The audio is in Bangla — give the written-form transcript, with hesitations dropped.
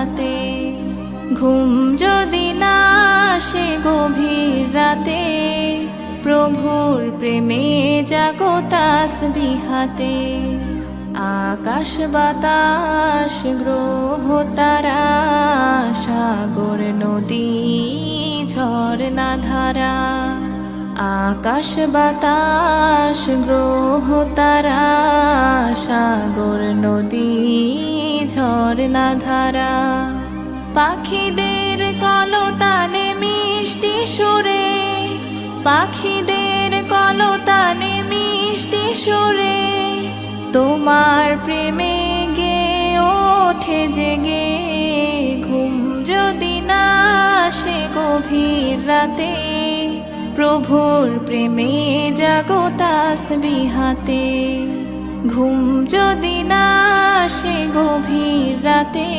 বিহাতে। ঘুম যদি না আসে গভীর রাতে, প্রভুর প্রেমে জাগো তাসবিহাতে। আকাশ বাতাস গ্রহ তারা, সাগর নদী ঝরনা ধারা। আকাশ বাতাস গ্রহ তারা, সাগর নদী ঝরনা ধারা। পাখিদের কলতানে মিষ্টি সুরে, পাখিদের কলতানে মিষ্টি সুরে, তোমার প্রেমে গে ওঠে জেগে। ঘুম যদি না আসে গভীর রাতে, প্রভুর প্রেমে জাগো তাসবিহাতে। ঘুম যদি না আসে গভীর রাতে,